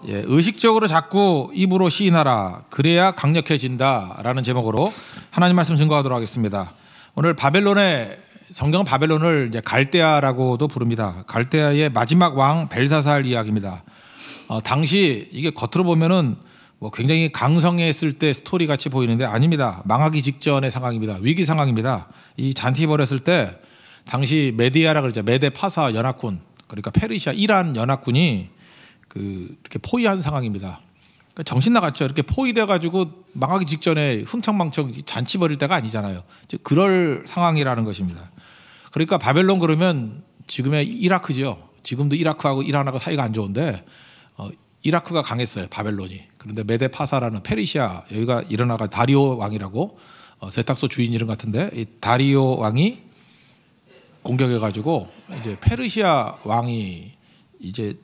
예, 의식적으로 자꾸 입으로 시인하라. 그래야 강력해진다라는 제목으로 하나님 말씀 증거하도록 하겠습니다. 오늘 바벨론의 성경은 바벨론을 이제 갈대아라고도 부릅니다. 갈대아의 마지막 왕 벨사살 이야기입니다. 당시 이게 겉으로 보면은 뭐 굉장히 강성했을 때 스토리 같이 보이는데 아닙니다. 망하기 직전의 상황입니다. 위기 상황입니다. 이 잔치 벌였을 때 당시 메디아라 그러죠. 메데 파사 연합군, 그러니까 페르시아 이란 연합군이 이렇게 포위한 상황입니다. 그러니까 정신 나갔죠. 이렇게 포위돼 가지고 망하기 직전에 흥청망청 잔치 벌일 때가 아니잖아요. 그럴 상황이라는 것입니다. 그러니까 바벨론 그러면 지금의 이라크죠. 지금도 이라크하고 이란하고 사이가 안 좋은데 이라크가 강했어요. 바벨론이. 그런데 메데 파사라는 페르시아, 여기가 일어나가 다리오 왕이라고 세탁소 주인 이름 같은데 이 다리오 왕이 공격해 가지고 이제 페르시아 왕이 이제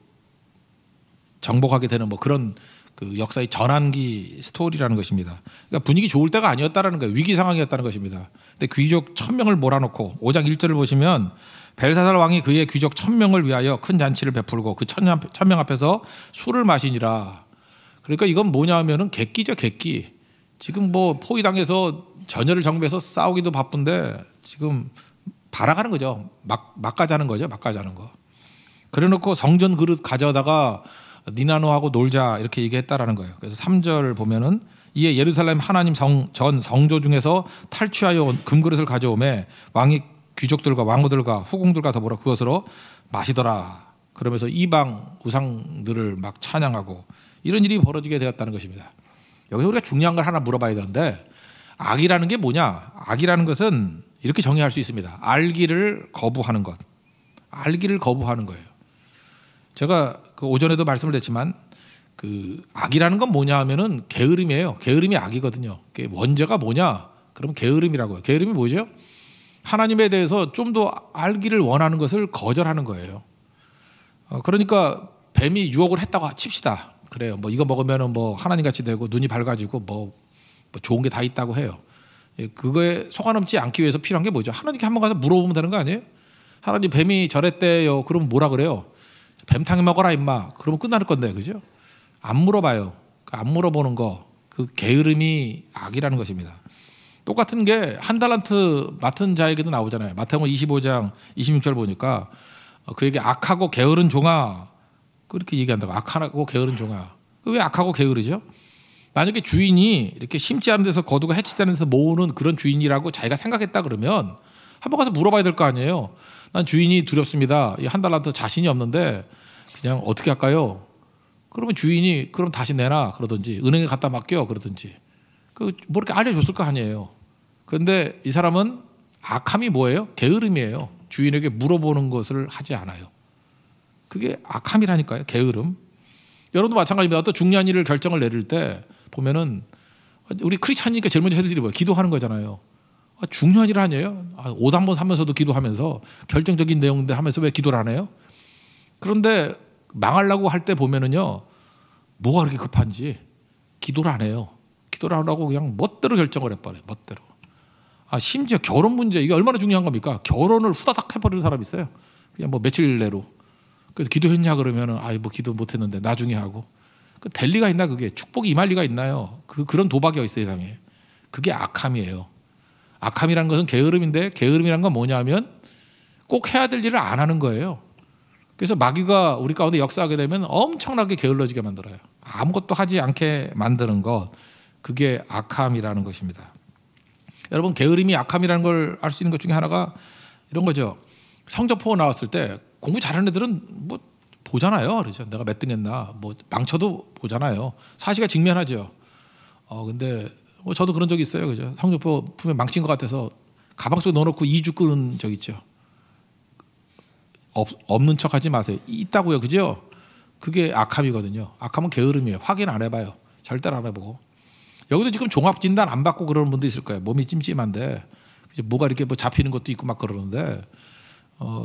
정복하게 되는 뭐 그런 그 역사의 전환기 스토리라는 것입니다. 그러니까 분위기 좋을 때가 아니었다라는 거예요. 위기 상황이었다는 것입니다. 근데 귀족 1000명을 몰아놓고 5장 1절을 보시면 벨사살 왕이 그의 귀족 1000명을 위하여 큰 잔치를 베풀고 그 1000명 앞에서 술을 마시니라. 그러니까 이건 뭐냐 하면은 객기죠, 객기. 지금 뭐 포위당해서 전열을 정비해서 싸우기도 바쁜데 지금 발악하는 거죠. 막가자는 거죠. 막가자는 거. 그래놓고 성전 그릇 가져다가 니나노하고 놀자 이렇게 얘기했다라는 거예요. 그래서 3절 보면은 이에 예루살렘 하나님 전 성조 중에서 탈취하여 온 금그릇을 가져오매 왕이 귀족들과 왕후들과 후궁들과 더불어 그것으로 마시더라. 그러면서 이방 우상들을 막 찬양하고 이런 일이 벌어지게 되었다는 것입니다. 여기서 우리가 중요한 걸 하나 물어봐야 되는데 악이라는 게 뭐냐? 악이라는 것은 이렇게 정의할 수 있습니다. 알기를 거부하는 것. 알기를 거부하는 거예요. 제가 그 오전에도 말씀을 드렸지만 그 악이라는 건 뭐냐 하면은 게으름이에요. 게으름이 악이거든요. 원죄가 뭐냐? 그러면 게으름이라고요. 게으름이 뭐죠? 하나님에 대해서 좀 더 알기를 원하는 것을 거절하는 거예요. 그러니까 뱀이 유혹을 했다고 칩시다. 그래요. 뭐 이거 먹으면은 뭐 하나님 같이 되고 눈이 밝아지고 뭐 좋은 게 다 있다고 해요. 그거에 속아넘지 않기 위해서 필요한 게 뭐죠? 하나님께 한번 가서 물어보면 되는 거 아니에요? 하나님 뱀이 저랬대요. 그러면 뭐라 그래요? 뱀탕 먹어라 임마. 그러면 끝날 건데, 그죠? 안 물어봐요. 안 물어보는 거, 그 게으름이 악이라는 것입니다. 똑같은 게 한 달란트 맡은 자에게도 나오잖아요. 마태복음 25장 26절 보니까 그에게 악하고 게으른 종아, 그렇게 얘기한다고. 악하고 게으른 종아. 왜 악하고 게으르죠? 만약에 주인이 이렇게 심지 않은 데서 거두고 해치지 않은 데서 모으는 그런 주인이라고 자기가 생각했다 그러면 한번 가서 물어봐야 될 거 아니에요. 난 주인이 두렵습니다. 이 한 달란트 자신이 없는데 그냥 어떻게 할까요? 그러면 주인이 그럼 다시 내놔 그러든지 은행에 갖다 맡겨 그러든지 뭐 이렇게 알려줬을 거 아니에요. 그런데 이 사람은 악함이 뭐예요? 게으름이에요. 주인에게 물어보는 것을 하지 않아요. 그게 악함이라니까요. 게으름. 여러분도 마찬가지입니다. 어떤 중요한 일을 결정을 내릴 때 보면은 우리 크리스찬이니까 제일 먼저 해야 될 일이 뭐예요? 기도하는 거잖아요. 중요한 일 아니에요? 옷 한 번 사면서도 기도하면서 결정적인 내용들 하면서 왜 기도를 안 해요? 그런데 망하려고 할 때 보면은요, 뭐가 그렇게 급한지 기도를 안 해요. 기도를 하려고 그냥 멋대로 결정을 해버려요. 멋대로. 심지어 결혼 문제, 이게 얼마나 중요한 겁니까? 결혼을 후다닥 해버리는 사람이 있어요. 그냥 뭐 며칠 내로. 그래서 기도했냐 그러면은 뭐 기도 못했는데 나중에 하고. 될 리가 있나 그게? 축복이 임할 리가 있나요? 그런 도박이 어디 있어요, 세상에. 그게 악함이에요. 악함이라는 것은 게으름인데 게으름이란 건 뭐냐면 꼭 해야 될 일을 안 하는 거예요. 그래서 마귀가 우리 가운데 역사하게 되면 엄청나게 게을러지게 만들어요. 아무것도 하지 않게 만드는 것, 그게 악함이라는 것입니다. 여러분, 게으름이 악함이라는 걸 알 수 있는 것 중에 하나가 이런 거죠. 성적표 나왔을 때 공부 잘하는 애들은 뭐 보잖아요. 그렇죠? 내가 몇 등 했나 뭐 망쳐도 보잖아요. 사실과 직면하죠. 근데 뭐 저도 그런 적이 있어요. 그죠? 성적표 품에 망친 것 같아서 가방 속에 넣어놓고 2주 끄는 적 있죠. 없는 척 하지 마세요. 있다고요. 그죠? 그게 악함이거든요. 악함은 게으름이에요. 확인 안 해봐요. 절대로 안 해보고. 여기도 지금 종합진단 안 받고 그러는 분도 있을 거예요. 몸이 찜찜한데 뭐가 이렇게 뭐 잡히는 것도 있고 막 그러는데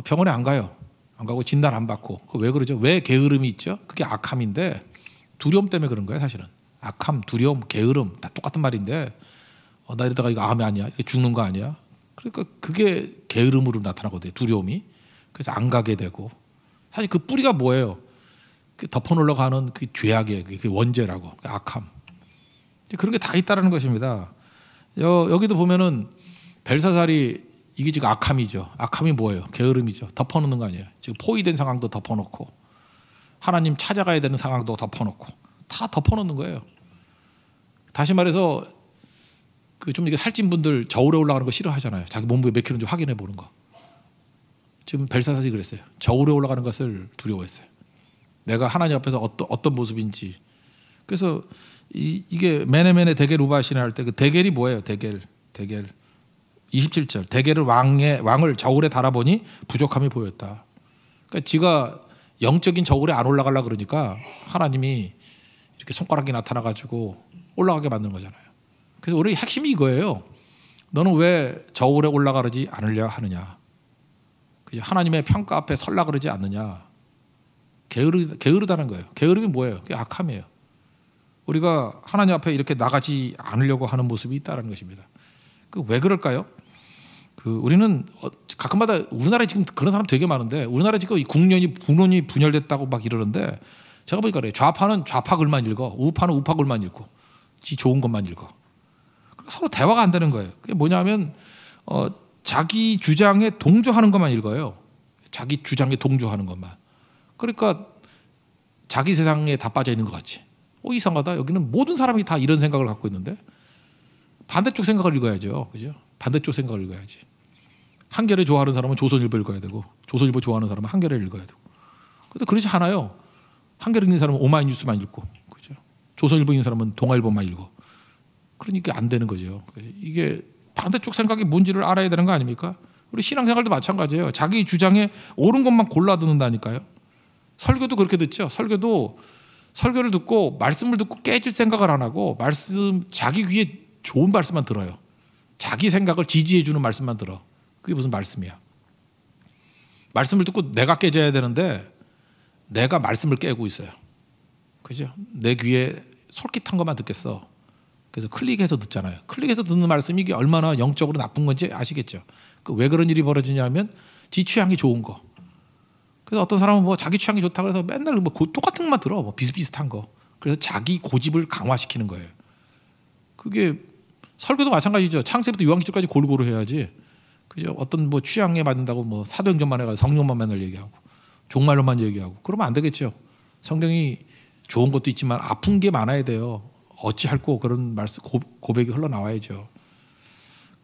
병원에 안 가요. 안 가고 진단 안 받고. 왜 그러죠? 왜 게으름이 있죠? 그게 악함인데 두려움 때문에 그런 거예요. 사실은. 악함, 두려움, 게으름 다 똑같은 말인데 나 이러다가 이거 암이 아니야? 이거 죽는 거 아니야? 그러니까 그게 게으름으로 나타나거든요. 두려움이. 그래서 안 가게 되고. 사실 그 뿌리가 뭐예요? 그 덮어놓으려고 가는 그 죄악의 그 원죄라고, 그 악함. 그런 게 다 있다라는 것입니다. 여기도 보면은 벨사살이 이게 지금 악함이죠. 악함이 뭐예요? 게으름이죠. 덮어놓는 거 아니에요. 지금 포위된 상황도 덮어놓고 하나님 찾아가야 되는 상황도 덮어놓고 다 덮어놓는 거예요. 다시 말해서 그 좀 이게 살찐 분들 저울에 올라가는 거 싫어하잖아요. 자기 몸무게 몇 킬로인지 확인해 보는 거. 지금 벨사살이 그랬어요. 저울에 올라가는 것을 두려워했어요. 내가 하나님 앞에서 어떤 모습인지. 그래서 이게 메네메네 데겔 우바시네 할 때 그 데겔이 뭐예요? 데겔 27절 데겔을 왕을 저울에 달아보니 부족함이 보였다. 그러니까 지가 영적인 저울에 안 올라가려 그러니까 하나님이 이렇게 손가락이 나타나가지고 올라가게 만드는 거잖아요. 그래서 우리 핵심이 이거예요. 너는 왜 저울에 올라가지 않으려 하느냐? 하나님의 평가 앞에 설라 그러지 않느냐? 게으르다는 거예요. 게으름이 뭐예요? 그게 악함이에요. 우리가 하나님 앞에 이렇게 나가지 않으려고 하는 모습이 있다는 것입니다. 왜 그럴까요? 우리는 가끔마다 우리나라에 지금 그런 사람 되게 많은데 우리나라 지금 국론이 분열됐다고 막 이러는데 제가 보니까 그래요. 좌파는 좌파 글만 읽어, 우파는 우파 글만 읽고, 지 좋은 것만 읽어. 서로 대화가 안 되는 거예요. 그게 뭐냐면 자기 주장에 동조하는 것만 읽어요. 자기 주장에 동조하는 것만. 그러니까 자기 세상에 다 빠져 있는 것 같이. 이상하다. 여기는 모든 사람이 다 이런 생각을 갖고 있는데 반대쪽 생각을 읽어야죠. 그죠? 반대쪽 생각을 읽어야지. 한겨레 좋아하는 사람은 조선일보 읽어야 되고, 조선일보 좋아하는 사람은 한겨레 읽어야 되고. 그래서 그렇지 않아요. 한겨레 읽는 사람은 오마이뉴스만 읽고, 그죠? 조선일보 읽는 사람은 동아일보만 읽고. 그러니까 안 되는 거죠. 이게 반대쪽 생각이 뭔지를 알아야 되는 거 아닙니까? 우리 신앙생활도 마찬가지예요. 자기 주장에 옳은 것만 골라 듣는다니까요. 설교도 그렇게 듣죠. 설교를 듣고 말씀을 듣고 깨질 생각을 안 하고 자기 귀에 좋은 말씀만 들어요. 자기 생각을 지지해 주는 말씀만 들어. 그게 무슨 말씀이야? 말씀을 듣고 내가 깨져야 되는데 내가 말씀을 깨고 있어요. 그죠? 내 귀에 솔깃한 것만 듣겠어. 그래서 클릭해서 듣잖아요. 클릭해서 듣는 말씀이 이게 얼마나 영적으로 나쁜 건지 아시겠죠? 왜 그런 일이 벌어지냐면 지 취향이 좋은 거. 그래서 어떤 사람은 뭐 자기 취향이 좋다 그래서 맨날 뭐 똑같은 것만 들어. 뭐 비슷비슷한 거. 그래서 자기 고집을 강화시키는 거예요. 그게 설교도 마찬가지죠. 창세부터 요한기절까지 골고루 해야지. 그죠? 어떤 뭐 취향에 맞는다고 뭐 사도행전만 해가지고 성령만 맨날 얘기하고 종말로만 얘기하고 그러면 안 되겠죠. 성경이 좋은 것도 있지만 아픈 게 많아야 돼요. 어찌할꼬 그런 말씀 고백이 흘러나와야죠.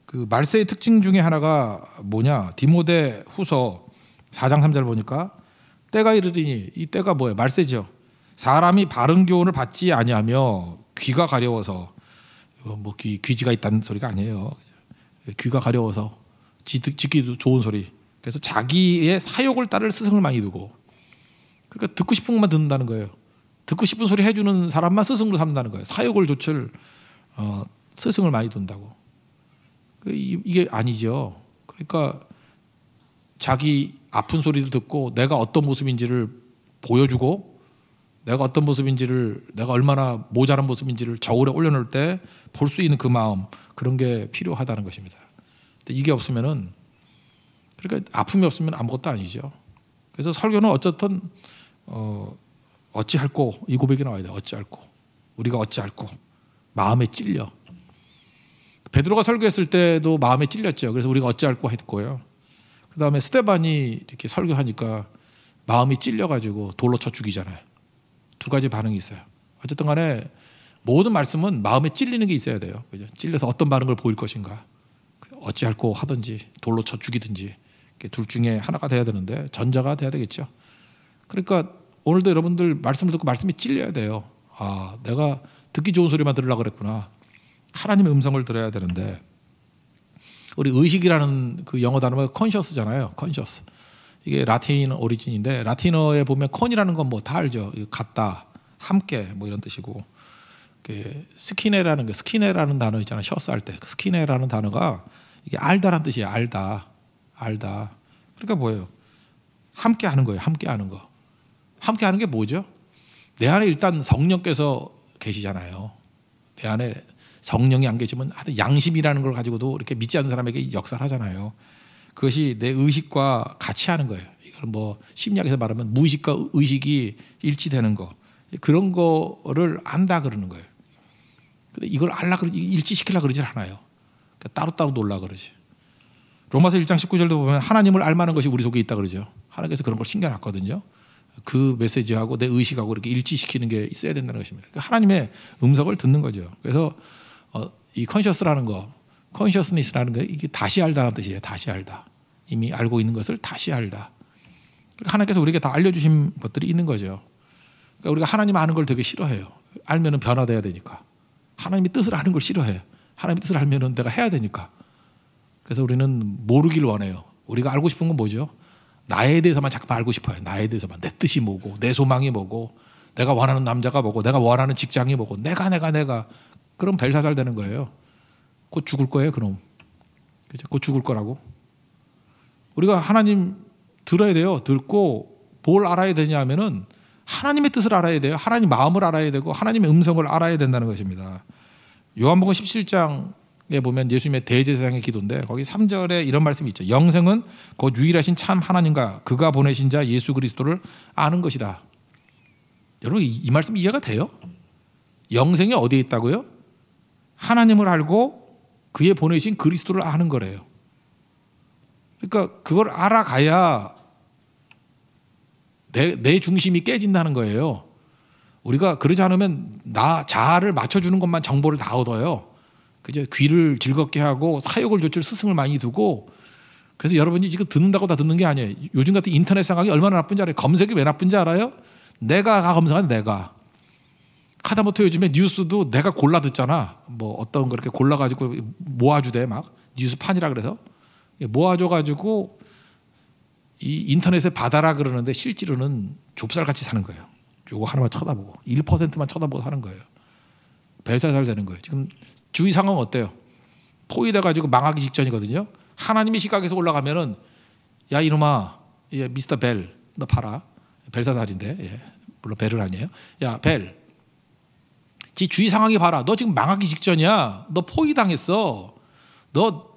그 말세의 특징 중에 하나가 뭐냐? 디모데 후서 4장 3절 보니까 때가 이르리니, 이 때가 뭐예요? 말세죠. 사람이 바른 교훈을 받지 아니하며 귀가 가려워서, 뭐 귀지가 있다는 소리가 아니에요. 귀가 가려워서 듣기도 좋은 소리. 그래서 자기의 사욕을 따를 스승을 많이 두고, 그러니까 듣고 싶은 것만 듣는다는 거예요. 듣고 싶은 소리 해주는 사람만 스승으로 삼는다는 거예요. 사욕을 좇을 스승을 많이 둔다고. 이게 아니죠. 그러니까 자기 아픈 소리를 듣고 내가 어떤 모습인지를 보여주고, 내가 어떤 모습인지를, 내가 얼마나 모자란 모습인지를 저울에 올려놓을 때 볼 수 있는 그 마음, 그런 게 필요하다는 것입니다. 근데 이게 없으면은, 그러니까 아픔이 없으면 아무것도 아니죠. 그래서 설교는 어쨌든 어찌할꼬, 이 고백이 나와야 돼. 어찌할꼬, 우리가 어찌할꼬, 마음에 찔려. 베드로가 설교했을 때도 마음에 찔렸죠. 그래서 우리가 어찌할꼬 했고요. 그 다음에 스데반이 이렇게 설교하니까 마음이 찔려가지고 돌로 쳐 죽이잖아요. 두 가지 반응이 있어요. 어쨌든 간에 모든 말씀은 마음에 찔리는 게 있어야 돼요. 그죠? 찔려서 어떤 반응을 보일 것인가. 어찌할꼬 하든지 돌로 쳐 죽이든지 둘 중에 하나가 돼야 되는데 전자가 돼야 되겠죠. 그러니까 오늘도 여러분들 말씀을 듣고 말씀이 찔려야 돼요. 아, 내가 듣기 좋은 소리만 들으려고 그랬구나. 하나님의 음성을 들어야 되는데, 우리 의식이라는 그 영어 단어가 conscious잖아요. conscious. 이게 라틴 오리진인데, 라틴어에 보면 con이라는 건 뭐 다 알죠. 같다, 함께 뭐 이런 뜻이고, 스키네라는 게, 스키네라는 단어 있잖아요. 셔스 할 때 스키네라는 단어가 이게 알다라는 뜻이에요. 알다. 그러니까 뭐예요? 함께 하는 거예요. 함께 하는 거. 함께 하는 게 뭐죠? 내 안에 일단 성령께서 계시잖아요. 내 안에 성령이 안 계시면 하여튼 양심이라는 걸 가지고도 이렇게 믿지 않는 사람에게 역사를 하잖아요. 그것이 내 의식과 같이 하는 거예요. 이걸 뭐 심리학에서 말하면 무의식과 의식이 일치되는 거, 그런 거를 안다 그러는 거예요. 근데 이걸 일치시키려 그러질 않아요. 그러니까 따로따로 놀라 그러지. 로마서 1장 19절도 보면 하나님을 알만한 것이 우리 속에 있다 그러죠. 하나님께서 그런 걸 신겨놨거든요. 그 메시지하고 내 의식하고 이렇게 일치시키는 게 있어야 된다는 것입니다. 그러니까 하나님의 음성을 듣는 거죠. 그래서 이 컨셔스라는 거, 컨셔스니스라는 게 이게 다시 알다라는 뜻이에요. 다시 알다. 이미 알고 있는 것을 다시 알다. 하나님께서 우리에게 다 알려주신 것들이 있는 거죠. 그러니까 우리가 하나님 아는 걸 되게 싫어해요. 알면은 변화돼야 되니까. 하나님의 뜻을 아는 걸 싫어해요. 하나님의 뜻을 알면은 내가 해야 되니까. 그래서 우리는 모르길 원해요. 우리가 알고 싶은 건 뭐죠? 나에 대해서만 자꾸만 알고 싶어요. 나에 대해서만. 내 뜻이 뭐고, 내 소망이 뭐고, 내가 원하는 남자가 뭐고, 내가 원하는 직장이 뭐고, 내가. 그럼 벨사살 되는 거예요. 곧 죽을 거예요, 그럼. 그죠? 곧 죽을 거라고. 우리가 하나님 들어야 돼요. 듣고 뭘 알아야 되냐 하면은 하나님의 뜻을 알아야 돼요. 하나님 마음을 알아야 되고 하나님의 음성을 알아야 된다는 것입니다. 요한복음 17장에 보면 예수님의 대제사장의 기도인데 거기 3절에 이런 말씀이 있죠. 영생은 곧 유일하신 참 하나님과 그가 보내신 자 예수 그리스도를 아는 것이다. 여러분 이 말씀 이해가 돼요? 영생이 어디에 있다고요? 하나님을 알고 그의 보내신 그리스도를 아는 거래요. 그러니까 그걸 알아가야 내 중심이 깨진다는 거예요. 우리가 그러지 않으면 나 자아를 맞춰주는 것만 정보를 다 얻어요. 그죠? 귀를 즐겁게 하고 사욕을 좇을 스승을 많이 두고. 그래서 여러분이 지금 듣는다고 다 듣는 게 아니에요. 요즘 같은 인터넷 상황이 얼마나 나쁜지 알아요? 검색이 왜 나쁜지 알아요? 내가 검색한 내가. 하다못해 요즘에 뉴스도 내가 골라 듣잖아. 뭐 어떤 거 이렇게 골라가지고 모아주대 막 뉴스판이라 그래서 모아줘가지고 이 인터넷에 받아라 그러는데 실제로는 좁쌀같이 사는 거예요. 요거 하나만 쳐다보고 1%만 쳐다보고 사는 거예요. 벨사살 되는 거예요. 지금 주위 상황 어때요? 포위돼가지고 망하기 직전이거든요. 하나님의 시각에서 올라가면은 야 이놈아, 예, 미스터 벨, 너 봐라. 벨사살인데, 예, 물론 벨은 아니에요. 야 벨, 지 주위 상황이 봐라. 너 지금 망하기 직전이야. 너 포위당했어. 너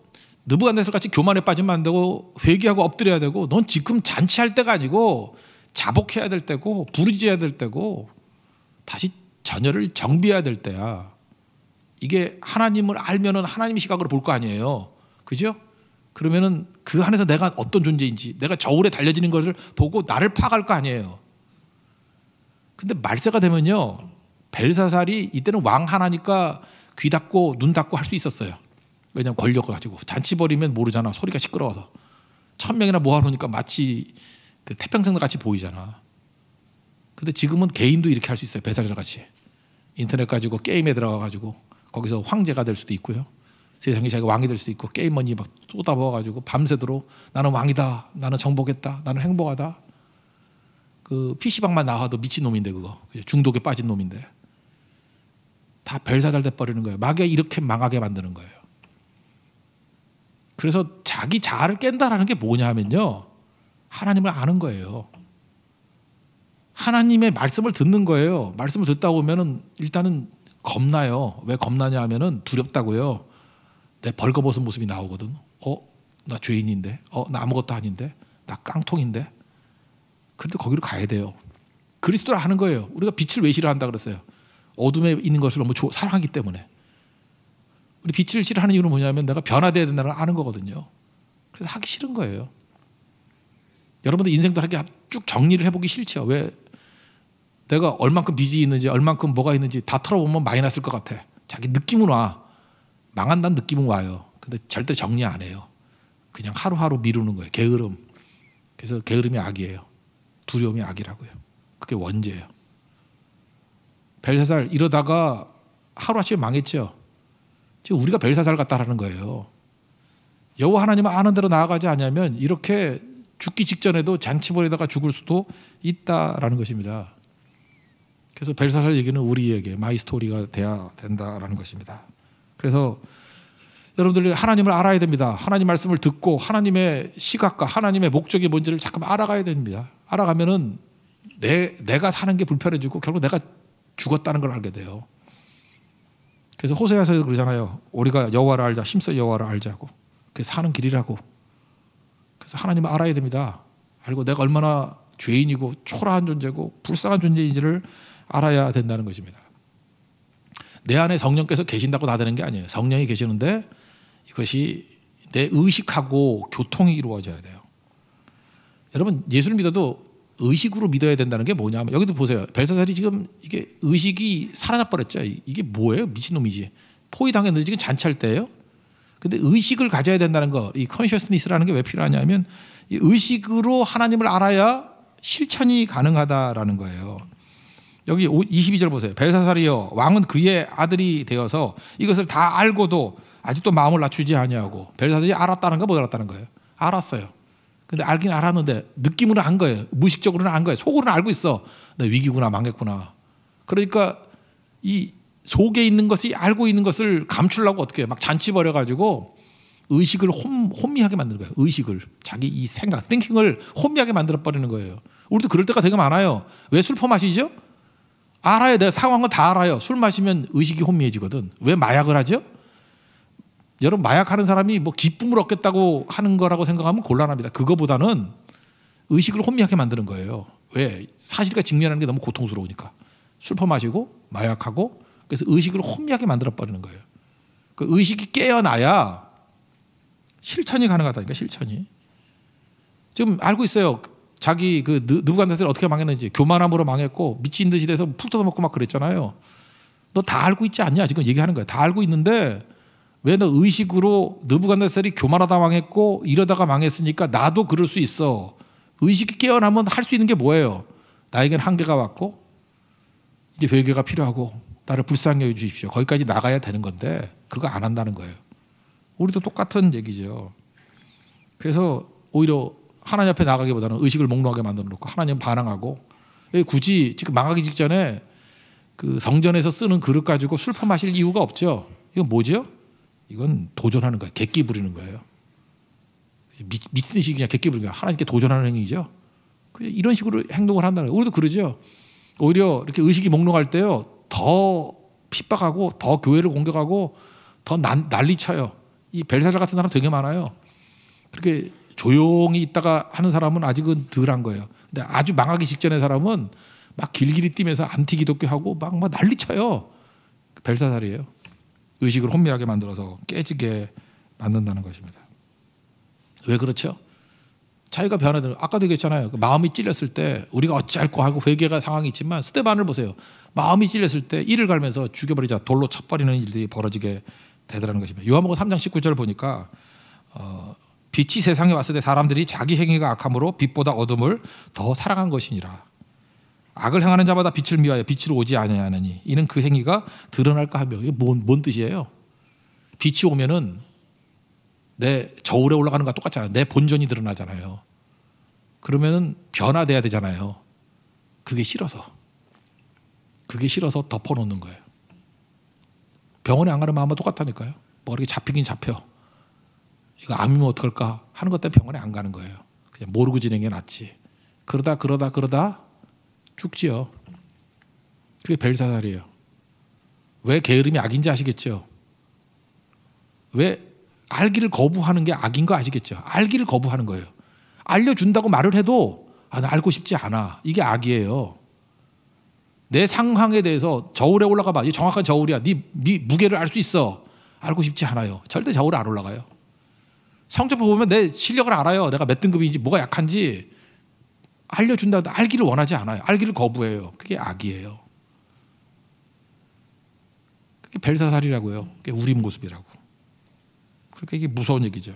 느부갓네살 같이 교만에 빠지면 안 되고 회개하고 엎드려야 되고 넌 지금 잔치할 때가 아니고 자복해야 될 때고 부르짖어야 될 때고 다시 자녀를 정비해야 될 때야. 이게 하나님을 알면은 하나님의 시각으로 볼 거 아니에요. 그죠? 그러면은 그 안에서 내가 어떤 존재인지 내가 저울에 달려지는 것을 보고 나를 파악할 거 아니에요. 근데 말세가 되면요. 벨사살이 이때는 왕 하나니까 귀 닫고 눈 닫고 할 수 있었어요. 왜냐하면 권력을 가지고 잔치 벌이면 모르잖아. 소리가 시끄러워서 1000명이나 모아놓으니까 마치 그 태평성도 같이 보이잖아. 근데 지금은 개인도 이렇게 할 수 있어요. 벨사살 같이 인터넷 가지고 게임에 들어가 가지고 거기서 황제가 될 수도 있고요. 세상에 자기가 왕이 될 수도 있고 게임 머니 막 쏟아부어 가지고 밤새도록 나는 왕이다. 나는 정복했다. 나는 행복하다. 그 PC방만 나와도 미친 놈인데 그거 중독에 빠진 놈인데 다 벨사살 돼 버리는 거예요. 마귀가 이렇게 망하게 만드는 거예요. 그래서 자기 자아를 깬다라는 게 뭐냐 하면요. 하나님을 아는 거예요. 하나님의 말씀을 듣는 거예요. 말씀을 듣다 보면은 일단은 겁나요. 왜 겁나냐 하면은 두렵다고요. 내 벌거벗은 모습이 나오거든. 나 죄인인데. 나 아무것도 아닌데. 나 깡통인데. 그런데 거기로 가야 돼요. 그리스도를 아는 거예요. 우리가 빛을 왜 싫어한다 그랬어요? 어둠에 있는 것을 너무 사랑하기 때문에. 우리 빛을 싫어하는 이유는 뭐냐면 내가 변화돼야 된다는 걸 아는 거거든요. 그래서 하기 싫은 거예요. 여러분들 인생도 이렇게 쭉 정리를 해보기 싫죠. 왜? 내가 얼만큼 빚이 있는지 얼만큼 뭐가 있는지 다 털어보면 많이 났을 것 같아. 자기 느낌은 와. 망한다는 느낌은 와요. 근데 절대 정리 안 해요. 그냥 하루하루 미루는 거예요. 게으름. 그래서 게으름이 악이에요. 두려움이 악이라고요. 그게 원죄예요. 벨사살 이러다가 하루아침에 망했죠. 지금 우리가 벨사살 같다라는 거예요. 여호와 하나님을 아는 대로 나아가지 않으면 이렇게 죽기 직전에도 잔치 벌이다가 죽을 수도 있다라는 것입니다. 그래서 벨사살 얘기는 우리에게 마이 스토리가 돼야 된다라는 것입니다. 그래서 여러분들이 하나님을 알아야 됩니다. 하나님 말씀을 듣고 하나님의 시각과 하나님의 목적이 뭔지를 잠깐 알아가야 됩니다. 알아가면은 내가 사는 게 불편해지고 결국 내가 죽었다는 걸 알게 돼요. 그래서 호세아서에도 그러잖아요. 우리가 여호와를 알자, 힘써 여호와를 알자고. 그게 사는 길이라고. 그래서 하나님을 알아야 됩니다. 알고 내가 얼마나 죄인이고 초라한 존재고 불쌍한 존재인지를 알아야 된다는 것입니다. 내 안에 성령께서 계신다고 다 되는 게 아니에요. 성령이 계시는데 이것이 내 의식하고 교통이 이루어져야 돼요. 여러분 예수를 믿어도 의식으로 믿어야 된다는 게 뭐냐면 여기도 보세요. 벨사살이 지금 이게 의식이 사라져버렸죠. 이게 뭐예요? 미친놈이지. 포위당했는데 지금 잔치할 때예요. 근데 의식을 가져야 된다는 거, 이 컨셔스니스라는 게 왜 필요하냐면 이 의식으로 하나님을 알아야 실천이 가능하다라는 거예요. 여기 22절 보세요. 벨사살이여 왕은 그의 아들이 되어서 이것을 다 알고도 아직도 마음을 낮추지 아니하고. 벨사살이 알았다는 거 못 알았다는 거예요. 알았어요. 근데 알긴 알았는데 느낌으로는 안 거예요. 무의식적으로는 안 거예요. 속으로는 알고 있어. 내 위기구나, 망했구나. 그러니까 이 속에 있는 것이 알고 있는 것을 감추려고 어떻게 해요? 막 잔치 벌여가지고 의식을 혼미하게 만드는 거예요. 의식을. 자기 이 생각, 띵킹을 혼미하게 만들어버리는 거예요. 우리도 그럴 때가 되게 많아요. 왜 술 퍼마시죠? 알아요. 내가 상황은 다 알아요. 술 마시면 의식이 혼미해지거든. 왜 마약을 하죠? 여러분 마약하는 사람이 뭐 기쁨을 얻겠다고 하는 거라고 생각하면 곤란합니다. 그거보다는 의식을 혼미하게 만드는 거예요. 왜? 사실과 직면하는 게 너무 고통스러우니까. 술 퍼마시고 마약하고 그래서 의식을 혼미하게 만들어버리는 거예요. 그 의식이 깨어나야 실천이 가능하다니까. 실천이. 지금 알고 있어요. 자기 그 느부갓네살이 어떻게 망했는지. 교만함으로 망했고 미친 듯이 돼서 푹 뜯어먹고 막 그랬잖아요. 너 다 알고 있지 않냐? 지금 얘기하는 거예요. 다 알고 있는데 왜 너 의식으로 느부갓네살이 교만하다 망했고 이러다가 망했으니까 나도 그럴 수 있어. 의식이 깨어나면 할 수 있는 게 뭐예요? 나에겐 한계가 왔고 이제 회개가 필요하고 나를 불쌍히 여주십시오. 거기까지 나가야 되는 건데 그거 안 한다는 거예요. 우리도 똑같은 얘기죠. 그래서 오히려 하나님 앞에 나가기보다는 의식을 몽롱하게 만들어 놓고 하나님 반항하고. 굳이 지금 망하기 직전에 그 성전에서 쓰는 그릇 가지고 술 퍼마실 이유가 없죠. 이건 뭐죠? 이건 도전하는 거예요. 객기 부리는 거예요. 미친 듯이 그냥 객기 부리는 거예요. 하나님께 도전하는 행위죠. 이런 식으로 행동을 한다는 거예요. 우리도 그러죠. 오히려 이렇게 의식이 몽롱할 때요. 더 핍박하고 더 교회를 공격하고 더 난리쳐요. 이 벨사살 같은 사람 되게 많아요. 그렇게 조용히 있다가 하는 사람은 아직은 덜한 거예요. 근데 아주 망하기 직전의 사람은 막 길길이 뛰면서 안티 기독교하고 막 난리쳐요. 벨사살이에요. 의식을 혼미하게 만들어서 깨지게 만든다는 것입니다. 왜 그렇죠? 자기가 변화되는, 아까도 얘기했잖아요. 마음이 찔렸을 때 우리가 어찌할꼬 하고 회개가 상황이 있지만 스데반을 보세요. 마음이 찔렸을 때 이를 갈면서 죽여버리자, 돌로 쳐버리는 일들이 벌어지게 되더라는 것입니다. 요한복음 3장 19절을 보니까 빛이 세상에 왔을 때 사람들이 자기 행위가 악함으로 빛보다 어둠을 더 사랑한 것이니라. 악을 행하는 자마다 빛을 미워하여 빛으로 오지 아니하느니 이는 그 행위가 드러날까 하며. 이게 뭔 뜻이에요? 빛이 오면은 내 저울에 올라가는 것과 똑같잖아요. 내 본전이 드러나잖아요. 그러면은 변화돼야 되잖아요. 그게 싫어서 덮어놓는 거예요. 병원에 안 가는 마음과 똑같다니까요. 뭐 이렇게 잡히긴 잡혀. 이거 암이면 어떡할까 하는 것 때문에 병원에 안 가는 거예요. 그냥 모르고 지내는 게 낫지. 그러다 죽지요. 그게 벨사살이에요. 왜 게으름이 악인지 아시겠죠? 왜 알기를 거부하는 게 악인 거 아시겠죠? 알기를 거부하는 거예요. 알려준다고 말을 해도 나 알고 싶지 않아. 이게 악이에요. 내 상황에 대해서 저울에 올라가 봐. 이 정확한 저울이야. 네 무게를 알 수 있어. 알고 싶지 않아요. 절대 저울에 안 올라가요. 성적표 보면 내 실력을 알아요. 내가 몇 등급인지 뭐가 약한지 알려준다고 알기를 원하지 않아요. 알기를 거부해요. 그게 악이에요. 그게 벨사살이라고요. 그게 우리 모습이라고. 그러니까 이게 무서운 얘기죠.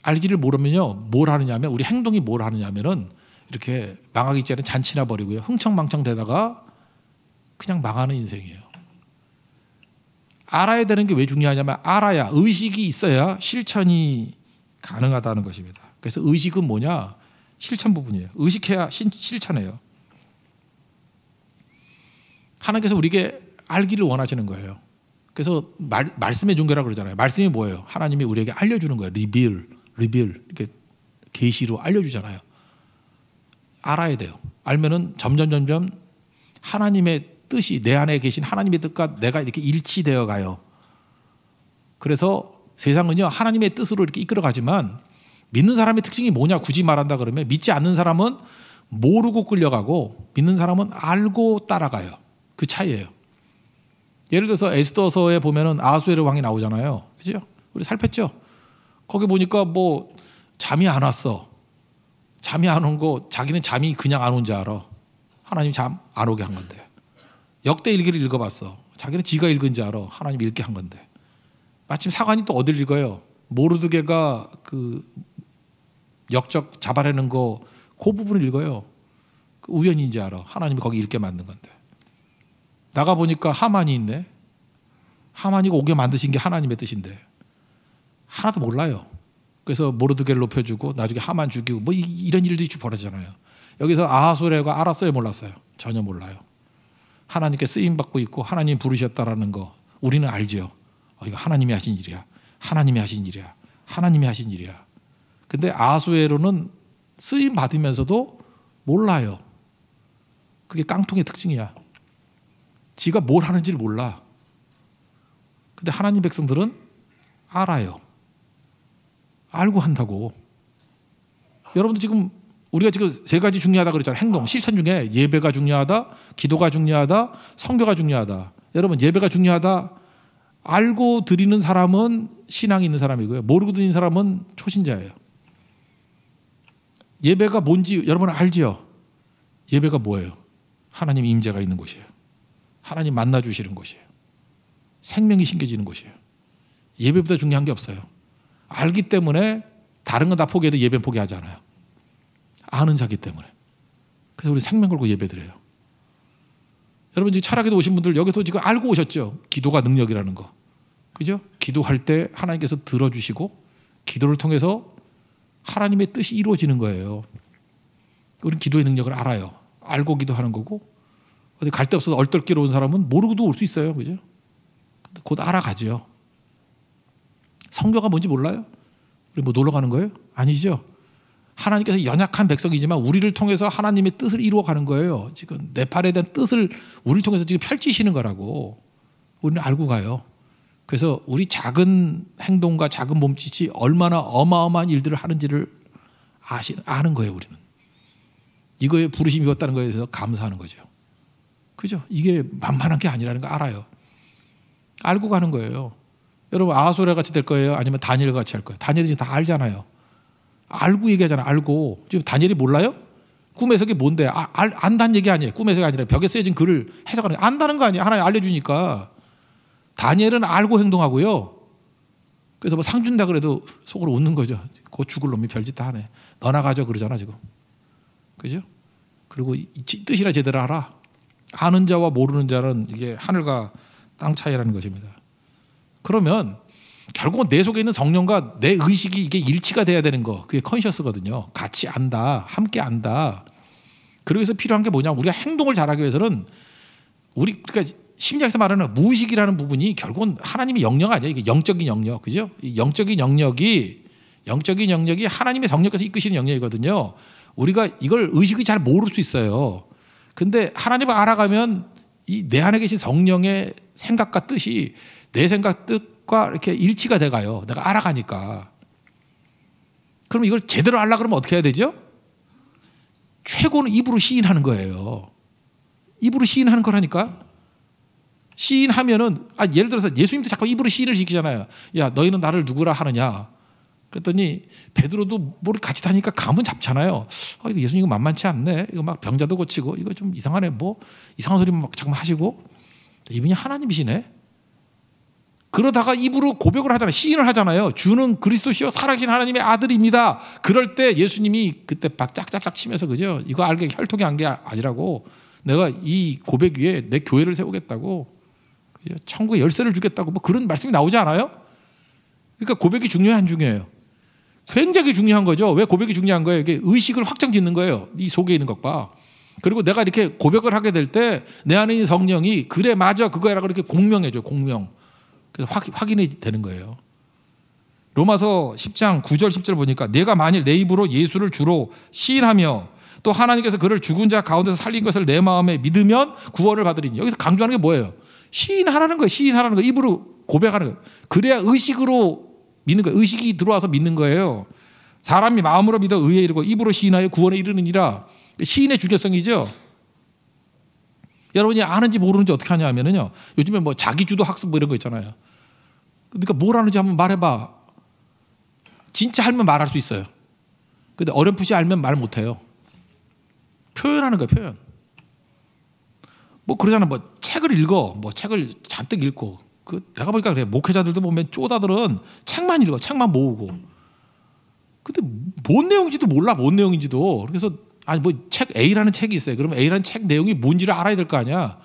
알지를 모르면요, 뭘 하느냐면 우리 행동이 뭘 하느냐면은 이렇게 망하기 전에 잔치나 버리고요, 흥청망청 되다가 그냥 망하는 인생이에요. 알아야 되는 게 왜 중요하냐면 알아야, 의식이 있어야 실천이 가능하다는 것입니다. 그래서 의식은 뭐냐? 실천 부분이에요. 의식해야 실천해요. 하나님께서 우리에게 알기를 원하시는 거예요. 그래서 말씀의 종교라고 그러잖아요. 말씀이 뭐예요? 하나님이 우리에게 알려주는 거예요. 리빌 이렇게 계시로 알려주잖아요. 알아야 돼요. 알면은 점점 하나님의 뜻이, 내 안에 계신 하나님의 뜻과 내가 이렇게 일치되어 가요. 그래서 세상은요, 하나님의 뜻으로 이렇게 이끌어가지만 믿는 사람의 특징이 뭐냐 굳이 말한다 그러면 믿지 않는 사람은 모르고 끌려가고 믿는 사람은 알고 따라가요. 그 차이예요. 예를 들어서 에스더서에 보면은 아하수에로 왕이 나오잖아요. 그죠? 우리 살폈죠? 거기 보니까 뭐 잠이 안 왔어. 잠이 안 온 거 자기는 잠이 그냥 안 온 줄 알아. 하나님 잠 안 오게 한 건데. 역대 일기를 읽어봤어. 자기는 지가 읽은 줄 알아. 하나님 읽게 한 건데. 마침 사관이 또 어딜 읽어요? 모르드게가 그 역적 잡아내는 거 그 부분을 읽어요. 그 우연인지 알아. 하나님이 거기 읽게 만든 건데. 나가 보니까 하만이 있네. 하만이가 오게 만드신 게 하나님의 뜻인데 하나도 몰라요. 그래서 모르드게를 높여주고 나중에 하만 죽이고 뭐 이런 일들이 벌어지잖아요. 여기서 아하수에로가 알았어요, 몰랐어요? 전혀 몰라요. 하나님께 쓰임 받고 있고 하나님 부르셨다라는 거 우리는 알죠. 이거 하나님이 하신 일이야. 하나님이 하신 일이야. 하나님이 하신 일이야. 근데 아하수에로는 쓰임 받으면서도 몰라요. 그게 깡통의 특징이야. 지가 뭘 하는지를 몰라. 근데 하나님 백성들은 알아요. 알고 한다고. 여러분들 지금 우리가 지금 세 가지 중요하다 그랬잖아요. 행동, 실천 중에 예배가 중요하다, 기도가 중요하다, 선교가 중요하다. 여러분 예배가 중요하다. 알고 드리는 사람은 신앙이 있는 사람이고요. 모르고 드리는 사람은 초신자예요. 예배가 뭔지 여러분 알지요? 예배가 뭐예요? 하나님 임재가 있는 곳이에요. 하나님 만나 주시는 곳이에요. 생명이 심겨지는 곳이에요. 예배보다 중요한 게 없어요. 알기 때문에 다른 건 다 포기해도 예배는 포기하지 않아요. 아는 자기 때문에. 그래서 우리 생명 걸고 예배 드려요. 여러분 지금 철학에도 오신 분들 여기서 지금 알고 오셨죠? 기도가 능력이라는 거. 그죠? 기도할 때 하나님께서 들어주시고 기도를 통해서 하나님의 뜻이 이루어지는 거예요. 우리는 기도의 능력을 알아요. 알고 기도하는 거고 어디 갈 데 없어서 얼떨결에 온 사람은 모르고도 올 수 있어요. 그죠? 근데 곧 알아가죠. 성교가 뭔지 몰라요? 우리 뭐 놀러 가는 거예요? 아니죠. 하나님께서 연약한 백성이지만 우리를 통해서 하나님의 뜻을 이루어가는 거예요. 지금 네팔에 대한 뜻을 우리를 통해서 지금 펼치시는 거라고 우리는 알고 가요. 그래서 우리 작은 행동과 작은 몸짓이 얼마나 어마어마한 일들을 하는지를 아는 거예요. 우리는. 이거에 부르심이 있다는 거에 대해서 감사하는 거죠. 그죠? 이게 만만한 게 아니라는 거 알아요. 알고 가는 거예요. 여러분 아하수에로 같이 될 거예요? 아니면 다니엘과 같이 할 거예요? 다니엘이 지금 다 알잖아요. 알고 얘기하잖아요. 알고. 지금 다니엘이 몰라요? 꿈 해석이 뭔데? 안다는 얘기 아니에요. 꿈 해석이 아니라 벽에 쓰여진 글을 해석하는 거. 안다는 거 아니에요. 하나님 알려주니까. 다니엘은 알고 행동하고요. 그래서 뭐 상 준다 그래도 속으로 웃는 거죠. 곧 죽을 놈이 별짓 다 하네. 너나 가져 그러잖아 지금. 그죠? 그리고 뜻이나 제대로 알아. 아는 자와 모르는 자는 이게 하늘과 땅 차이라는 것입니다. 그러면 결국은 내 속에 있는 성령과 내 의식이 이게 일치가 돼야 되는 거. 그게 컨셔스거든요. 같이 안다. 함께 안다. 그래서 필요한 게 뭐냐. 우리가 행동을 잘하기 위해서는 그러니까 심리학에서 말하는 무의식이라는 부분이 결국은 하나님의 영역 아니에요. 이게 영적인 영역. 그죠? 이 영적인 영역이 하나님의 성령께서 이끄시는 영역이거든요. 우리가 이걸 의식이 잘 모를 수 있어요. 근데 하나님을 알아가면 이 내 안에 계신 성령의 생각과 뜻이 내 생각 뜻과 이렇게 일치가 돼가요. 내가 알아가니까. 그럼 이걸 제대로 알라 그러면 어떻게 해야 되죠? 최고는 입으로 시인하는 거예요. 입으로 시인하는 거라니까. 시인하면은 예를 들어서 예수님도 자꾸 입으로 시인을 시키잖아요. 야 너희는 나를 누구라 하느냐. 그랬더니 베드로도 뭐 같이 다니니까 감은 잡잖아요. 이거 예수님 이거 만만치 않네. 이거 막 병자도 고치고 이거 좀 이상하네. 뭐 이상한 소리 막 자꾸 하시고 이분이 하나님이시네. 그러다가 입으로 고백을 하잖아요. 시인을 하잖아요. 주는 그리스도시요 살아계신 하나님의 아들입니다. 그럴 때 예수님이 그때 막 짝짝짝 치면서 그죠? 이거 알게 혈통이 한 게 아니라고 내가 이 고백 위에 내 교회를 세우겠다고 천국의 열쇠를 주겠다고 뭐 그런 말씀이 나오지 않아요? 그러니까 고백이 중요해요, 안 중요해요? 굉장히 중요한 거죠. 왜 고백이 중요한 거예요? 이게 의식을 확정 짓는 거예요. 이 속에 있는 것 봐. 그리고 내가 이렇게 고백을 하게 될 때 내 안에 있는 성령이 그래 맞아 그거야라고 이렇게 공명해줘. 공명. 그래서 확인이 되는 거예요. 로마서 10장 9절 10절 보니까 내가 만일 내 입으로 예수를 주로 시인하며 또 하나님께서 그를 죽은 자 가운데서 살린 것을 내 마음에 믿으면 구원을 받으리니. 여기서 강조하는 게 뭐예요? 시인하라는 거예요. 시인하라는 거. 입으로 고백하는 거예요. 그래야 의식으로 믿는 거예요. 의식이 들어와서 믿는 거예요. 사람이 마음으로 믿어 의에 이르고 입으로 시인하여 구원에 이르느니라. 시인의 중요성이죠. 여러분이 아는지 모르는지 어떻게 하냐 하면요, 요즘에 뭐 자기주도 학습 뭐 이런 거 있잖아요. 그러니까 뭘 하는지 한번 말해봐. 진짜 알면 말할 수 있어요. 근데 어렴풋이 알면 말 못해요. 표현하는 거예요, 표현. 뭐 그러잖아. 뭐 책을 읽어. 뭐 책을 잔뜩 읽고. 내가 보니까 그래. 목회자들도 보면 쪼다들은 책만 읽어. 책만 모으고. 근데 뭔 내용인지도 몰라. 뭔 내용인지도. 그래서 아니 뭐 책 A라는 책이 있어요. 그러면 A라는 책 내용이 뭔지를 알아야 될 거 아니야.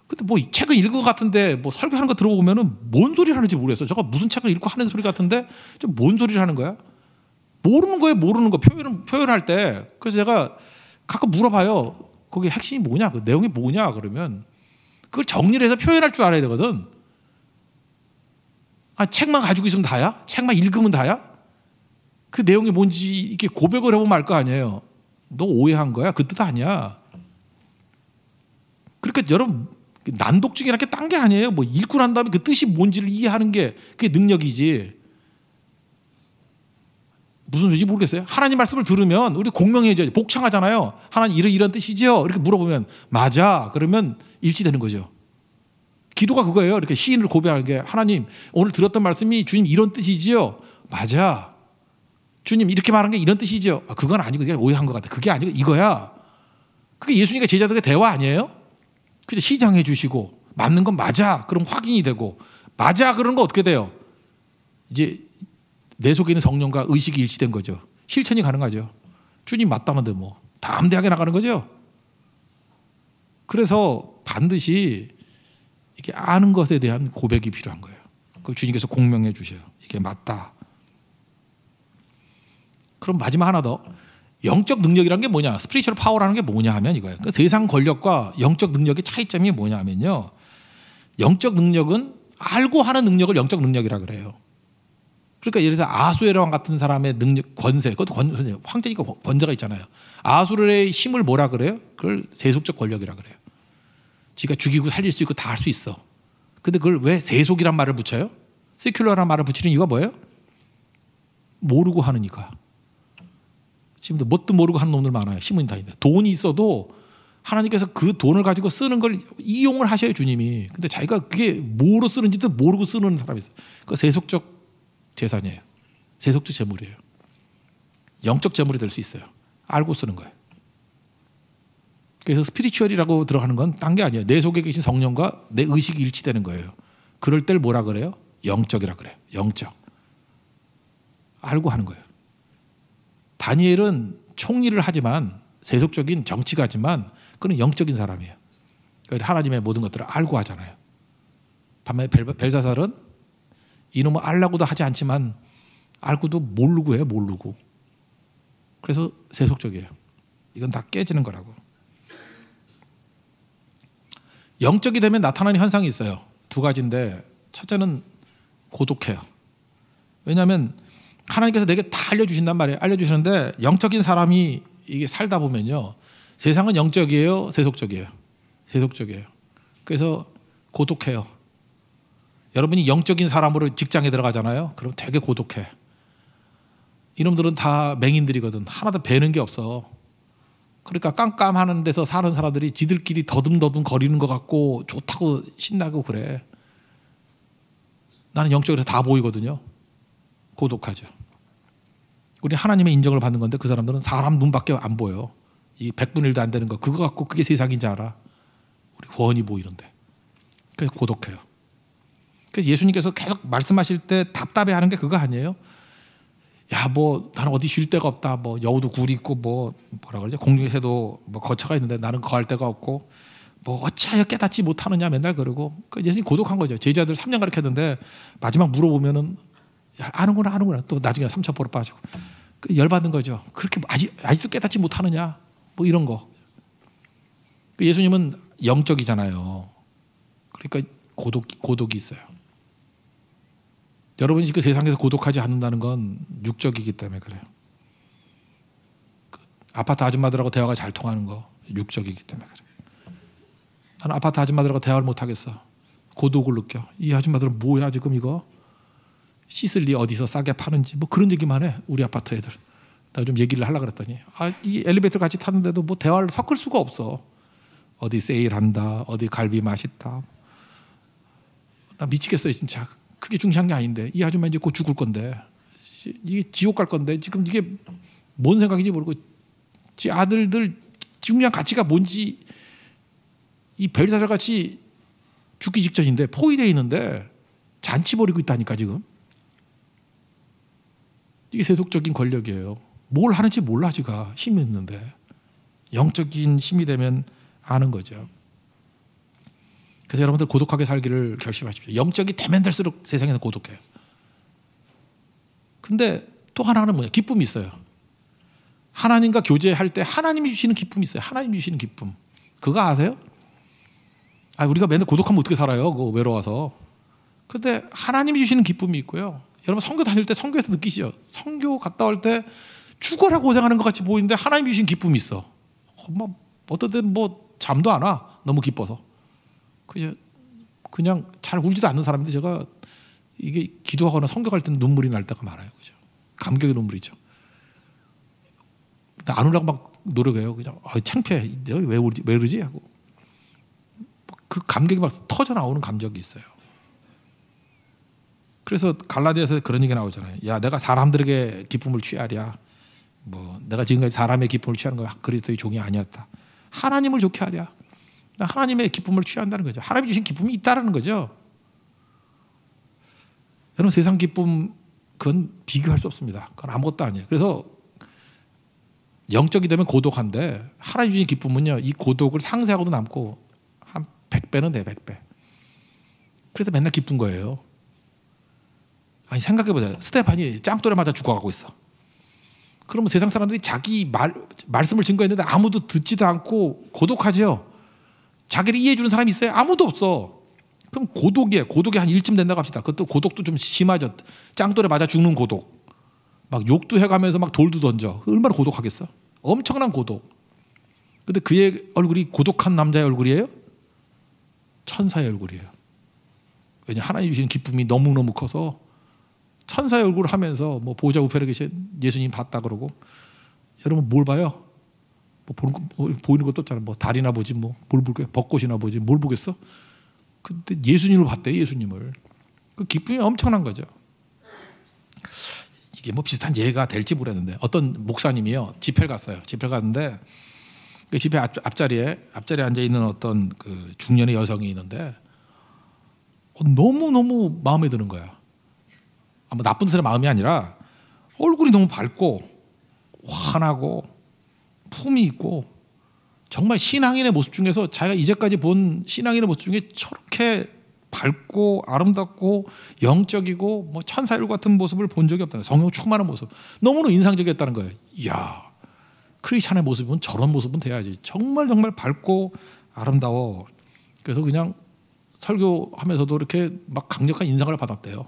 근데 뭐 책을 읽은 것 같은데 뭐 설교하는 거 들어보면은 뭔 소리를 하는지 모르겠어. 저거 무슨 책을 읽고 하는 소리 같은데 좀 뭔 소리를 하는 거야? 모르는 거예요, 모르는 거. 표현할 때. 그래서 제가 가끔 물어봐요. 거기 핵심이 뭐냐? 그 내용이 뭐냐? 그러면 그걸 정리를 해서 표현할 줄 알아야 되거든. 아, 책만 가지고 있으면 다야? 책만 읽으면 다야? 그 내용이 뭔지 이렇게 고백을 해보면 알 거 아니에요. 너 오해한 거야? 그 뜻 아니야. 그러니까 여러분, 난독증이라는 게 딴 게 아니에요. 뭐 읽고 난 다음에 그 뜻이 뭔지를 이해하는 게 그게 능력이지. 무슨 소리인지 모르겠어요. 하나님 말씀을 들으면 우리 공명해져야지. 복창하잖아요. 하나님 이런 뜻이지요? 이렇게 물어보면 맞아. 그러면 일치되는 거죠. 기도가 그거예요. 이렇게 시인을 고백하는 게 하나님 오늘 들었던 말씀이 주님 이런 뜻이지요? 맞아. 주님 이렇게 말한 게 이런 뜻이지요? 아, 그건 아니고 내가 오해한 것 같아. 그게 아니고 이거야. 그게 예수님과 제자들의 대화 아니에요? 그죠? 시장해 주시고 맞는 건 맞아. 그럼 확인이 되고 맞아. 그런 거 어떻게 돼요? 이제 내 속에 있는 성령과 의식이 일치된 거죠. 실천이 가능하죠. 주님 맞다는데 뭐 담대하게 나가는 거죠. 그래서 반드시 이게 아는 것에 대한 고백이 필요한 거예요. 그 주님께서 공명해 주셔요. 이게 맞다. 그럼 마지막 하나 더. 영적 능력이란 게 뭐냐? 스피리추얼 파워라는 게 뭐냐 하면 이거예요. 그 세상 권력과 영적 능력의 차이점이 뭐냐 하면요. 영적 능력은 알고 하는 능력을 영적 능력이라 그래요. 그러니까 예를 들어서 아수에르 왕 같은 사람의 능력, 권세, 그것도 황제니까 권세가 있잖아요. 아수르의 힘을 뭐라 그래요? 그걸 세속적 권력이라 그래요. 지가 죽이고 살릴 수 있고 다 할 수 있어. 근데 그걸 왜 세속이란 말을 붙여요? 세큘러란 말을 붙이는 이유가 뭐예요? 모르고 하느니까. 지금도 뭣도 모르고 하는 놈들 많아요. 힘은 다 있는데. 돈이 있어도 하나님께서 그 돈을 가지고 쓰는 걸 이용을 하셔요, 주님이. 근데 자기가 그게 뭐로 쓰는지도 모르고 쓰는 사람이 있어요. 그 세속적 재산이에요. 세속적 재물이에요. 영적 재물이 될 수 있어요. 알고 쓰는 거예요. 그래서 스피리추얼이라고 들어가는 건 딴 게 아니에요. 내 속에 계신 성령과 내 의식이 일치되는 거예요. 그럴 때를 뭐라 그래요? 영적이라 그래요. 영적. 알고 하는 거예요. 다니엘은 총리를 하지만 세속적인 정치가지만 그는 영적인 사람이에요. 그러니까 하나님의 모든 것들을 알고 하잖아요. 반면에 벨사살은 이놈은 알라고도 하지 않지만 알고도 모르고 해요. 모르고. 그래서 세속적이에요. 이건 다 깨지는 거라고. 영적이 되면 나타나는 현상이 있어요. 두 가지인데 첫째는 고독해요. 왜냐하면 하나님께서 내게 다 알려주신단 말이에요. 알려주시는데 영적인 사람이 이게 살다 보면요. 세상은 영적이에요? 세속적이에요? 세속적이에요. 그래서 고독해요. 여러분이 영적인 사람으로 직장에 들어가잖아요. 그럼 되게 고독해. 이놈들은 다 맹인들이거든. 하나도 배는 게 없어. 그러니까 깜깜하는 데서 사는 사람들이 지들끼리 더듬더듬 거리는 것 같고 좋다고 신나고 그래. 나는 영적으로 다 보이거든요. 고독하죠. 우리 하나님의 인정을 받는 건데 그 사람들은 사람 눈밖에 안 보여. 이 100분의 1도 안 되는 거 그거 갖고 그게 세상인지 알아. 우리 훤히 보이는데. 그래서 고독해요. 그래서 예수님께서 계속 말씀하실 때 답답해하는 게 그거 아니에요? 야, 뭐 나는 어디 쉴 데가 없다. 뭐 여우도 굴이 있고 뭐 뭐라 그러죠? 공중에도 뭐 거처가 있는데 나는 거할 데가 없고 뭐 어찌하여 깨닫지 못하느냐 맨날 그러고. 그러니까 예수님 고독한 거죠. 제자들 3년 가르쳤는데 마지막 물어보면은 야, 아는구나. 또 나중에 삼천포로 빠지고 열받는 거죠. 그렇게 아직도 깨닫지 못하느냐 뭐 이런 거. 예수님은 영적이잖아요. 그러니까 고독이 있어요. 여러분이 그 세상에서 고독하지 않는다는 건 육적이기 때문에 그래요. 그 아파트 아줌마들하고 대화가 잘 통하는 거 육적이기 때문에 그래요. 나는 아파트 아줌마들하고 대화를 못 하겠어. 고독을 느껴. 이 아줌마들은 뭐야 지금 이거? 시슬리 어디서 싸게 파는지 뭐 그런 얘기만 해. 우리 아파트 애들. 내가 좀 얘기를 하려고 그랬더니 이 엘리베이터 같이 탔는데도 뭐 대화를 섞을 수가 없어. 어디 세일한다. 어디 갈비 맛있다. 나 미치겠어요 진짜. 그게 중요한 게 아닌데 이 아줌마 이제 곧 죽을 건데 이게 지옥 갈 건데 지금 이게 뭔 생각인지 모르고 지 아들들 중요한 가치가 뭔지 이 벨사살 같이 죽기 직전인데 포위되어 있는데 잔치 벌이고 있다니까 지금. 이게 세속적인 권력이에요. 뭘 하는지 몰라 지가 힘이 있는데 영적인 힘이 되면 아는 거죠. 그래서 여러분들 고독하게 살기를 결심하십시오. 영적이 되면 될수록 세상에는 고독해요. 근데 또 하나는 뭐냐? 기쁨이 있어요. 하나님과 교제할 때 하나님이 주시는 기쁨이 있어요. 하나님이 주시는 기쁨. 그거 아세요? 우리가 맨날 고독하면 어떻게 살아요? 그거 외로워서. 근데 하나님이 주시는 기쁨이 있고요. 여러분 선교 다닐 때 선교에서 느끼시죠? 선교 갔다 올 때 죽어라 고생하는 것 같이 보이는데 하나님이 주신 기쁨이 있어. 어떤 때는 뭐 잠도 안 와. 너무 기뻐서. 그냥 잘 울지도 않는 사람인데 제가 이게 기도하거나 선교 갈 때는 눈물이 날 때가 많아요. 그죠? 감격의 눈물이죠. 안 울라고 막 노력해요. 그냥 창피해. 내가 왜 그러지? 하고. 그 감격이 막 터져 나오는 감정이 있어요. 그래서 갈라디아서에 그런 얘기 나오잖아요. 야, 내가 사람들에게 기쁨을 취하랴. 뭐 내가 지금까지 사람의 기쁨을 취하는 건 그리스도의 종이 아니었다. 하나님을 좋게 하랴. 하나님의 기쁨을 취한다는 거죠. 하나님이 주신 기쁨이 있다는 거죠. 여러분 세상 기쁨 그건 비교할 수 없습니다. 그건 아무것도 아니에요. 그래서 영적이 되면 고독한데 하나님 주신 기쁨은요. 이 고독을 상쇄하고도 남고 한 100배는 돼. 100배. 그래서 맨날 기쁜 거예요. 아니 생각해보세요. 스테반이 짱돌에 맞아 죽어가고 있어. 그러면 세상 사람들이 자기 말씀을 증거했는데 아무도 듣지도 않고 고독하죠. 자기를 이해해주는 사람이 있어요? 아무도 없어. 그럼 고독이에요. 고독이 한 1쯤 된다고 합시다. 그것도 고독도 좀 심하죠. 짱돌에 맞아 죽는 고독. 막 욕도 해가면서 막 돌도 던져. 얼마나 고독하겠어? 엄청난 고독. 근데 그의 얼굴이 고독한 남자의 얼굴이에요? 천사의 얼굴이에요. 왜냐 하나님 주시는 기쁨이 너무너무 커서 천사의 얼굴을 하면서 뭐 보좌 우편에 계신 예수님 봤다 그러고 여러분 뭘 봐요? 뭐 보이는 것도 없잖아. 뭐 달이나 보지 뭐 뭘 볼게요? 벚꽃이나 보지 뭘 보겠어? 근데 예수님을 봤대요. 예수님을. 그 기쁨이 엄청난 거죠. 이게 뭐 비슷한 예가 될지 모르겠는데 어떤 목사님이요 집회를 갔어요. 집회를 갔는데 그 집회 앞자리에 앉아 있는 어떤 그 중년의 여성이 있는데 너무 마음에 드는 거야. 뭐 나쁜 사람 마음이 아니라 얼굴이 너무 밝고 환하고 품이 있고 정말 신앙인의 모습 중에서 자기가 이제까지 본 신앙인의 모습 중에 저렇게 밝고 아름답고 영적이고 뭐 천사일 같은 모습을 본 적이 없다는 거예요. 성령 충만한 모습. 너무나 인상적이었다는 거예요. 이야, 크리스찬의 모습은 저런 모습은 돼야지. 정말 밝고 아름다워. 그래서 그냥 설교하면서도 이렇게 막 강력한 인상을 받았대요.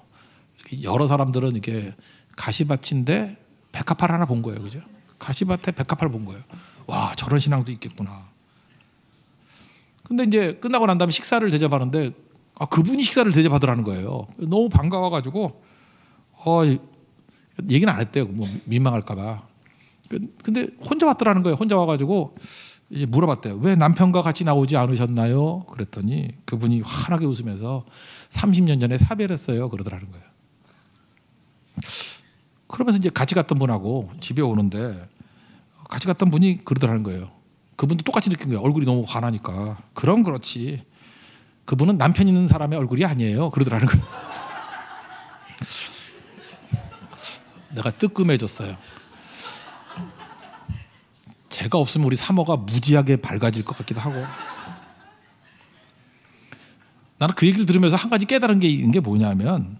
여러 사람들은 이렇게 가시밭인데 백합화 하나 본 거예요. 그죠? 가시밭에 백합화를 본 거예요. 와, 저런 신앙도 있겠구나. 근데 이제 끝나고 난 다음에 식사를 대접하는데 그분이 식사를 대접하더라는 거예요. 너무 반가워가지고 얘기는 안 했대요. 뭐 민망할까 봐. 근데 혼자 왔더라는 거예요. 혼자 와가지고 이제 물어봤대요. 왜 남편과 같이 나오지 않으셨나요? 그랬더니 그분이 환하게 웃으면서 30년 전에 사별했어요. 그러더라는 거예요. 그러면서 이제 같이 갔던 분하고 집에 오는데 같이 갔던 분이 그러더라는 거예요. 그분도 똑같이 느낀 거예요. 얼굴이 너무 환하니까. 그럼 그렇지. 그분은 남편 있는 사람의 얼굴이 아니에요. 그러더라는 거예요. 내가 뜨끔해졌어요. 제가 없으면 우리 사모가 무지하게 밝아질 것 같기도 하고. 나는 그 얘기를 들으면서 한 가지 깨달은 게 있는 게 뭐냐면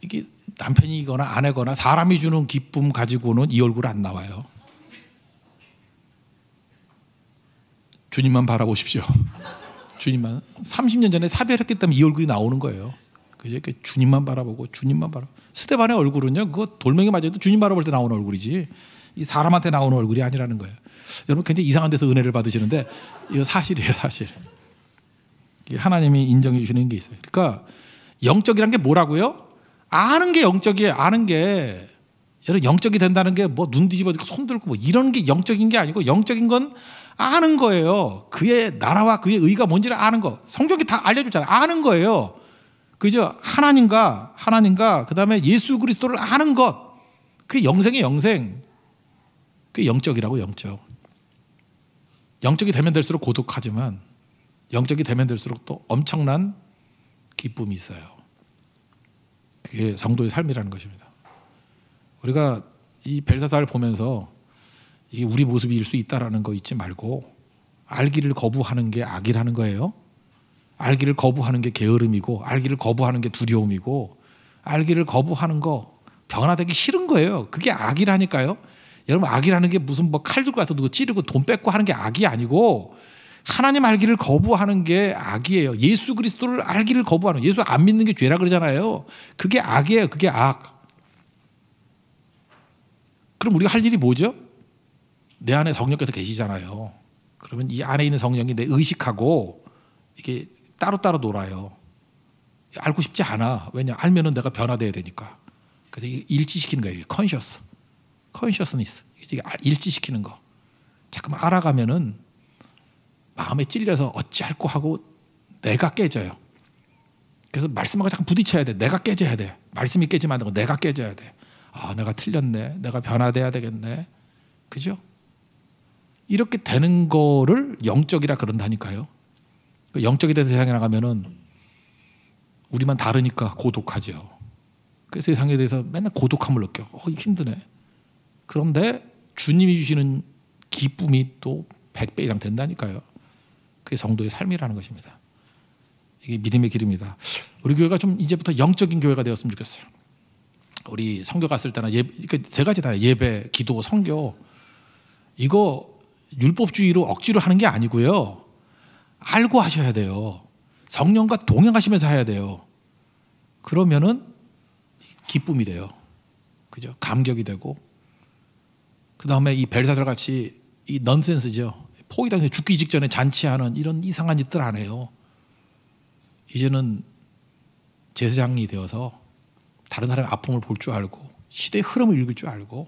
이게 남편이거나 아내거나 사람이 주는 기쁨 가지고는 이 얼굴 안 나와요. 주님만 바라보십시오. 주님만. 30년 전에 사별했기 때문에 이 얼굴이 나오는 거예요. 그죠? 주님만 바라보고 주님만 바라보고. 스데반의 얼굴은요, 그거 돌멩이 맞아도 주님 바라볼 때 나오는 얼굴이지 이 사람한테 나오는 얼굴이 아니라는 거예요. 여러분 굉장히 이상한 데서 은혜를 받으시는데 이거 사실이에요, 사실. 하나님이 인정해 주시는 게 있어요. 그러니까 영적이란 게 뭐라고요? 아는 게 영적이에요. 아는 게. 여러분 영적이 된다는 게 뭐 눈 뒤집어지고 손 들고 뭐 이런 게 영적인 게 아니고 영적인 건 아는 거예요. 그의 나라와 그의 의가 뭔지를 아는 거. 성경이 다 알려줬잖아요. 아는 거예요. 그죠? 하나님과 그다음에 예수 그리스도를 아는 것. 그게 영생의 영생. 그게 영적이라고 영적. 영적이 되면 될수록 고독하지만 영적이 되면 될수록 또 엄청난 기쁨이 있어요. 그게 성도의 삶이라는 것입니다. 우리가 이 벨사살을 보면서 이게 우리 모습일 수 있다라는 거 잊지 말고 알기를 거부하는 게 악이라는 거예요. 알기를 거부하는 게 게으름이고 알기를 거부하는 게 두려움이고 알기를 거부하는 거 변화되기 싫은 거예요. 그게 악이라니까요. 여러분 악이라는 게 무슨 뭐 칼 들고 와서 누구 찌르고 돈 뺏고 하는 게 악이 아니고 하나님 알기를 거부하는 게 악이에요. 예수 그리스도를 알기를 거부하는 예수 안 믿는 게 죄라 그러잖아요. 그게 악이에요. 그게 악. 그럼 우리가 할 일이 뭐죠? 내 안에 성령께서 계시잖아요. 그러면 이 안에 있는 성령이 내 의식하고 이게 따로따로 놀아요. 알고 싶지 않아. 왜냐? 알면은 내가 변화돼야 되니까. 그래서 일치시키는 거예요. 컨셔스니스. 일치시키는 거. 자꾸만 알아가면은 마음에 찔려서 어찌할꼬 하고 내가 깨져요. 그래서 말씀하고 자꾸 부딪혀야 돼. 내가 깨져야 돼. 말씀이 깨지면 안 되고 내가 깨져야 돼. 아, 내가 틀렸네. 내가 변화돼야 되겠네. 그죠? 이렇게 되는 거를 영적이라 그런다니까요. 영적이 된 세상에 나가면은 우리만 다르니까 고독하죠. 그 세상에 대해서 맨날 고독함을 느껴. 힘드네. 그런데 주님이 주시는 기쁨이 또 100배 이상 된다니까요. 그게 성도의 삶이라는 것입니다. 이게 믿음의 길입니다. 우리 교회가 좀 이제부터 영적인 교회가 되었으면 좋겠어요. 우리 선교 갔을 때나 세 가지 다 예배, 기도, 선교 이거 율법주의로 억지로 하는 게 아니고요. 알고 하셔야 돼요. 성령과 동행하시면서 해야 돼요. 그러면은 기쁨이 돼요. 그죠? 감격이 되고 그 다음에 이 벨사살 같이 이 넌센스죠. 포기당해서 죽기 직전에 잔치하는 이런 이상한 짓들 안 해요. 이제는 제사장이 되어서 다른 사람의 아픔을 볼 줄 알고 시대의 흐름을 읽을 줄 알고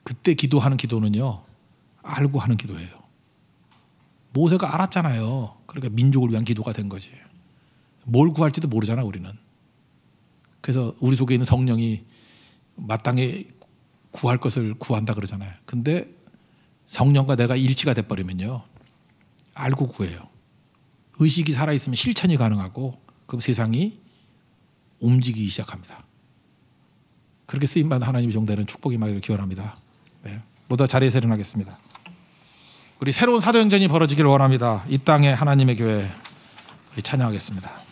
그때 기도하는 기도는요. 알고 하는 기도예요. 모세가 알았잖아요. 그러니까 민족을 위한 기도가 된 거지. 뭘 구할지도 모르잖아 우리는. 그래서 우리 속에 있는 성령이 마땅히 구할 것을 구한다 그러잖아요. 근데 성령과 내가 일치가 돼버리면요. 알고 구해요. 의식이 살아있으면 실천이 가능하고 그럼 세상이 움직이기 시작합니다. 그렇게 쓰임받은 하나님의 종되는 축복이 임하기를 기원합니다. 네. 모두 자리에서 일어나겠습니다. 우리 새로운 사도행전이 벌어지기를 원합니다. 이 땅에 하나님의 교회 우리 찬양하겠습니다.